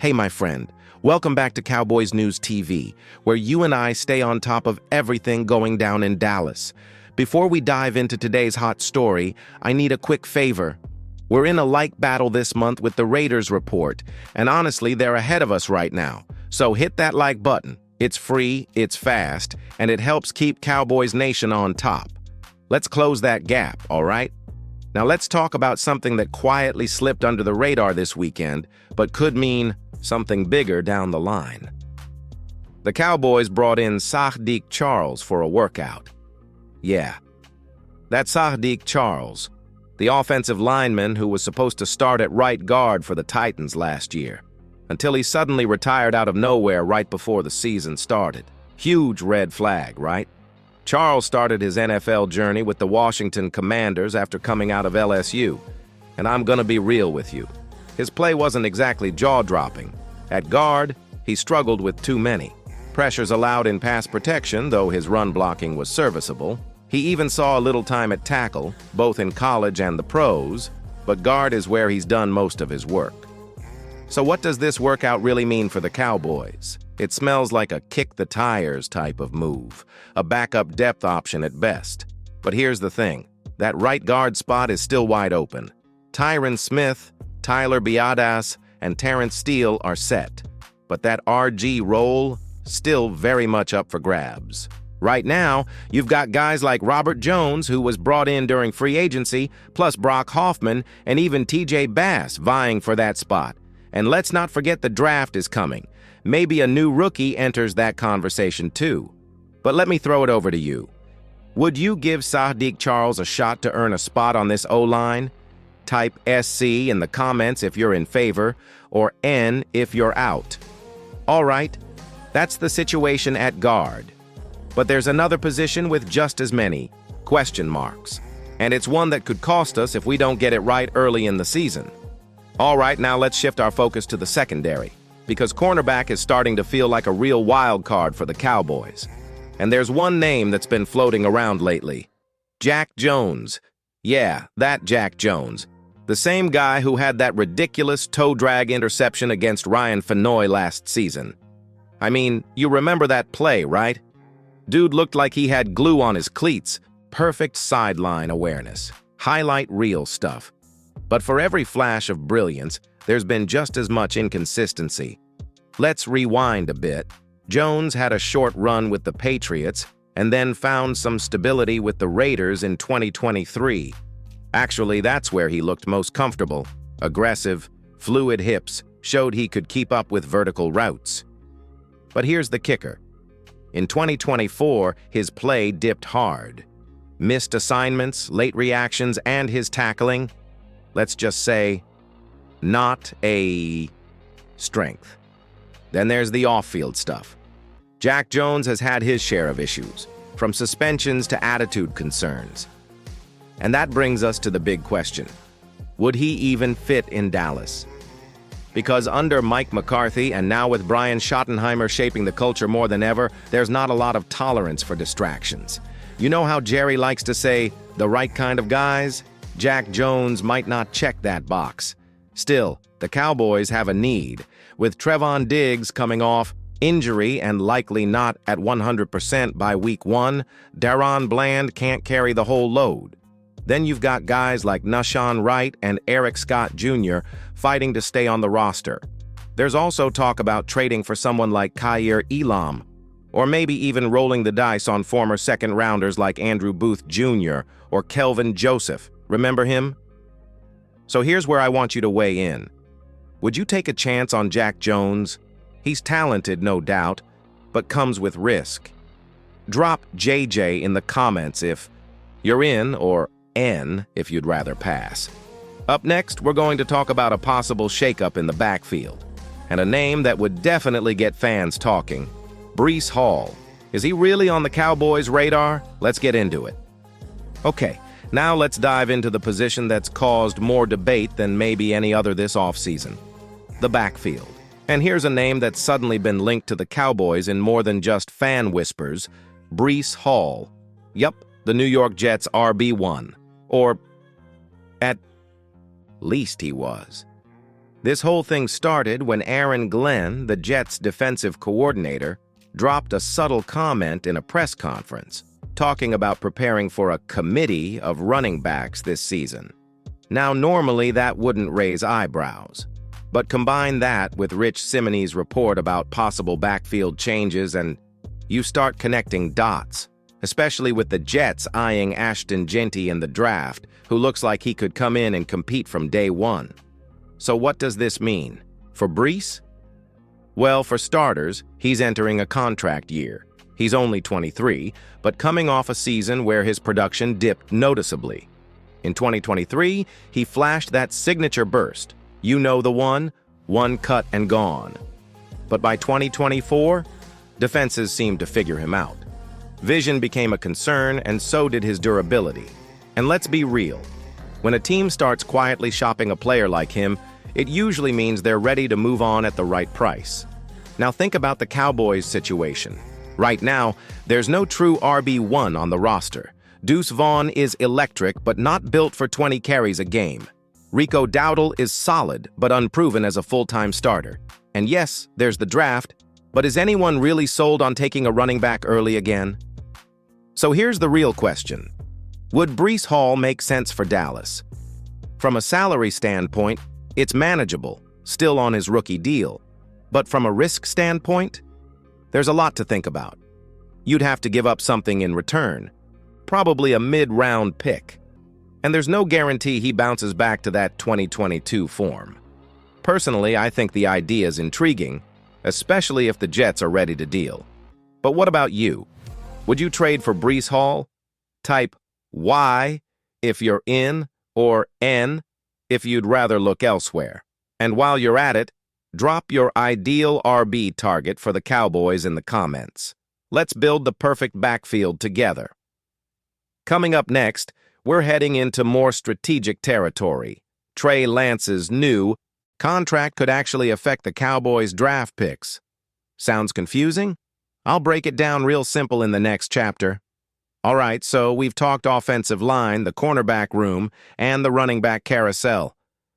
Hey, my friend, welcome back to Cowboys News TV, where you and I stay on top of everything going down in Dallas. Before we dive into today's hot story, I need a quick favor. We're in a like battle this month with the Raiders report, and honestly, they're ahead of us right now. So hit that like button. It's free, it's fast, and it helps keep Cowboys Nation on top. Let's close that gap, all right? Now let's talk about something that quietly slipped under the radar this weekend, but could mean something bigger down the line. The Cowboys brought in Ceedee Charles for a workout. Yeah, that's Ceedee Charles, the offensive lineman who was supposed to start at right guard for the Titans last year, until he suddenly retired out of nowhere right before the season started. Huge red flag, right? Charles started his NFL journey with the Washington Commanders after coming out of LSU, and I'm gonna be real with you. His play wasn't exactly jaw-dropping. At guard, he struggled with too many. Pressures allowed in pass protection, though his run blocking was serviceable. He even saw a little time at tackle, both in college and the pros, but guard is where he's done most of his work. So what does this workout really mean for the Cowboys? It smells like a kick-the-tires type of move, a backup depth option at best. But here's the thing, that right guard spot is still wide open. Tyron Smith, Tyler Biadasz, and Terrence Steele are set, but that RG role, still very much up for grabs. Right now, you've got guys like Robert Jones, who was brought in during free agency, plus Brock Hoffman and even TJ Bass vying for that spot. And let's not forget the draft is coming. Maybe a new rookie enters that conversation too. But let me throw it over to you. Would you give Ceedee Charles a shot to earn a spot on this O-line? Type SC in the comments if you're in favor, or N if you're out. All right, that's the situation at guard. But there's another position with just as many question marks. And it's one that could cost us if we don't get it right early in the season. All right, now let's shift our focus to the secondary, because cornerback is starting to feel like a real wild card for the Cowboys. And there's one name that's been floating around lately. Jack Jones. Yeah, that Jack Jones. The same guy who had that ridiculous toe drag interception against Ryan Fenoy last season. I mean, you remember that play, right? Dude looked like he had glue on his cleats. Perfect sideline awareness. Highlight reel stuff. But for every flash of brilliance, there's been just as much inconsistency. Let's rewind a bit. Jones had a short run with the Patriots and then found some stability with the Raiders in 2023. Actually, that's where he looked most comfortable. Aggressive, fluid hips showed he could keep up with vertical routes. But here's the kicker. In 2024, his play dipped hard. Missed assignments, late reactions, and his tackling, let's just say, not a strength. Then there's the off-field stuff. Jack Jones has had his share of issues, from suspensions to attitude concerns. And that brings us to the big question. Would he even fit in Dallas? Because under Mike McCarthy and now with Brian Schottenheimer shaping the culture more than ever, there's not a lot of tolerance for distractions. You know how Jerry likes to say, the right kind of guys? Jack Jones might not check that box. Still, the Cowboys have a need. With Trevon Diggs coming off injury and likely not at 100% by week 1, Daron Bland can't carry the whole load. Then you've got guys like Nahshon Wright and Eric Scott Jr. fighting to stay on the roster. There's also talk about trading for someone like Kaiir Elam, or maybe even rolling the dice on former second-rounders like Andrew Booth Jr. or Kelvin Joseph. Remember him? So here's where I want you to weigh in. Would you take a chance on Jack Jones? He's talented, no doubt, but comes with risk. Drop JJ in the comments if you're in, or N if you'd rather pass. Up next, we're going to talk about a possible shakeup in the backfield, and a name that would definitely get fans talking. Breece Hall. Is he really on the Cowboys' radar? Let's get into it. Okay, now let's dive into the position that's caused more debate than maybe any other this offseason. The backfield. And here's a name that's suddenly been linked to the Cowboys in more than just fan whispers. Breece Hall. Yup, the New York Jets' RB1. Or at least he was. This whole thing started when Aaron Glenn, the Jets' defensive coordinator, dropped a subtle comment in a press conference, talking about preparing for a committee of running backs this season. Now, normally that wouldn't raise eyebrows, but combine that with Rich Simone's report about possible backfield changes and you start connecting dots, especially with the Jets eyeing Ashton Jeanty in the draft, who looks like he could come in and compete from day one. So what does this mean? For Brees? Well, for starters, he's entering a contract year. He's only 23, but coming off a season where his production dipped noticeably. In 2023, he flashed that signature burst. You know the one cut and gone. But by 2024, defenses seemed to figure him out. Vision became a concern, and so did his durability. And let's be real. When a team starts quietly shopping a player like him, it usually means they're ready to move on at the right price. Now think about the Cowboys situation. Right now, there's no true RB1 on the roster. Deuce Vaughn is electric, but not built for 20 carries a game. Rico Dowdle is solid, but unproven as a full-time starter. And yes, there's the draft, but is anyone really sold on taking a running back early again? So here's the real question. Would Brees Hall make sense for Dallas? From a salary standpoint, it's manageable, still on his rookie deal. But from a risk standpoint, there's a lot to think about. You'd have to give up something in return, probably a mid-round pick. And there's no guarantee he bounces back to that 2022 form. Personally, I think the idea is intriguing, especially if the Jets are ready to deal. But what about you? Would you trade for Brees Hall? Type Y if you're in, or N if you'd rather look elsewhere. And while you're at it, drop your ideal RB target for the Cowboys in the comments. Let's build the perfect backfield together. Coming up next, we're heading into more strategic territory. Trey Lance's new contract could actually affect the Cowboys' draft picks. Sounds confusing? I'll break it down real simple in the next chapter. All right, so we've talked offensive line, the cornerback room, and the running back carousel.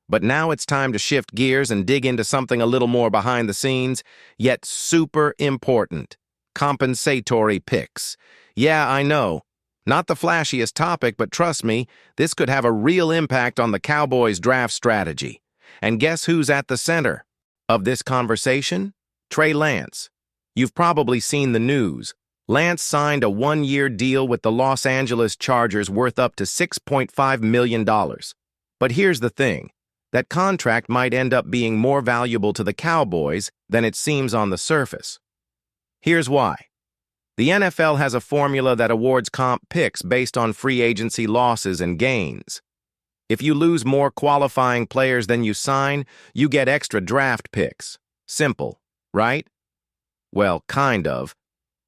But now it's time to shift gears and dig into something a little more behind the scenes, yet super important. Compensatory picks. Yeah, I know. Not the flashiest topic, but trust me, this could have a real impact on the Cowboys' draft strategy. And guess who's at the center of this conversation? Trey Lance. You've probably seen the news. Lance signed a one-year deal with the Los Angeles Chargers worth up to $6.5 million. But here's the thing. That contract might end up being more valuable to the Cowboys than it seems on the surface. Here's why. The NFL has a formula that awards comp picks based on free agency losses and gains. If you lose more qualifying players than you sign, you get extra draft picks. Simple, right? Well, kind of.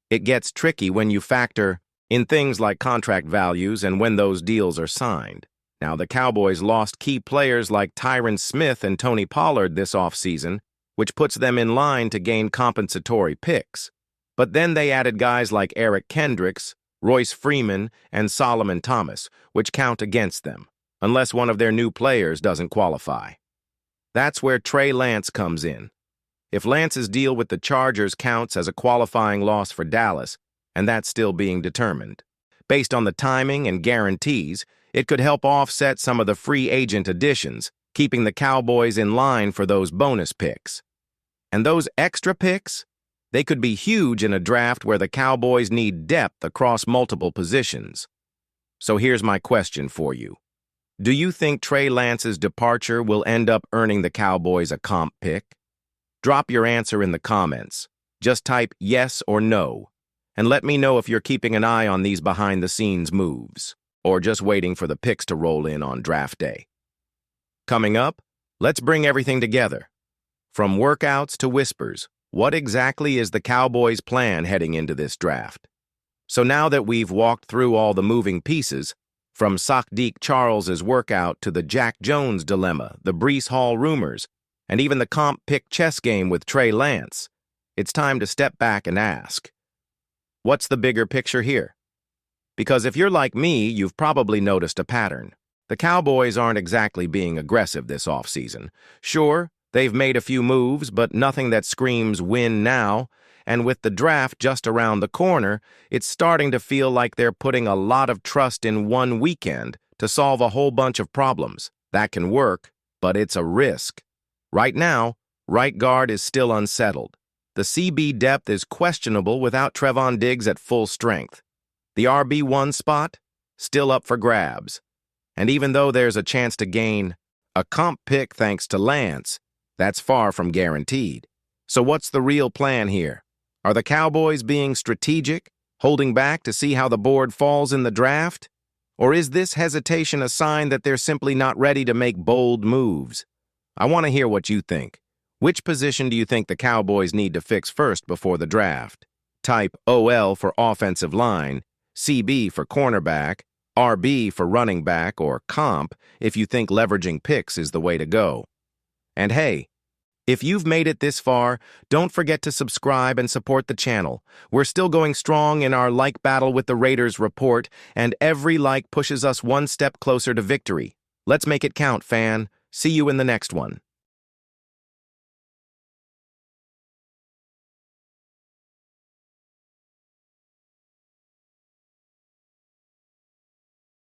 It gets tricky when you factor in things like contract values and when those deals are signed. Now, the Cowboys lost key players like Tyron Smith and Tony Pollard this offseason, which puts them in line to gain compensatory picks. But then they added guys like Eric Kendricks, Royce Freeman, and Solomon Thomas, which count against them, unless one of their new players doesn't qualify. That's where Trey Lance comes in. If Lance's deal with the Chargers counts as a qualifying loss for Dallas, and that's still being determined, based on the timing and guarantees, it could help offset some of the free agent additions, keeping the Cowboys in line for those bonus picks. And those extra picks? They could be huge in a draft where the Cowboys need depth across multiple positions. So here's my question for you. Do you think Trey Lance's departure will end up earning the Cowboys a comp pick? Drop your answer in the comments. Just type yes or no, and let me know if you're keeping an eye on these behind-the-scenes moves, or just waiting for the picks to roll in on draft day. Coming up, let's bring everything together. From workouts to whispers, what exactly is the Cowboys' plan heading into this draft? So now that we've walked through all the moving pieces, from Saahdiq Charles's workout to the Jack Jones dilemma, the Brees Hall rumors, and even the comp pick chess game with Trey Lance, it's time to step back and ask, what's the bigger picture here? Because if you're like me, you've probably noticed a pattern. The Cowboys aren't exactly being aggressive this offseason. Sure, They've made a few moves, but nothing that screams win now, and with the draft just around the corner, it's starting to feel like they're putting a lot of trust in one weekend to solve a whole bunch of problems. That can work, but it's a risk. Right now, right guard is still unsettled. The CB depth is questionable without Trevon Diggs at full strength. The RB1 spot, still up for grabs. And even though there's a chance to gain a comp pick thanks to Lance, that's far from guaranteed. So what's the real plan here? Are the Cowboys being strategic, holding back to see how the board falls in the draft? Or is this hesitation a sign that they're simply not ready to make bold moves? I want to hear what you think. Which position do you think the Cowboys need to fix first before the draft? Type OL for offensive line, CB for cornerback, RB for running back, or comp if you think leveraging picks is the way to go. And hey, if you've made it this far, don't forget to subscribe and support the channel. We're still going strong in our like battle with the Raiders report, and every like pushes us one step closer to victory. Let's make it count, fan. See you in the next one.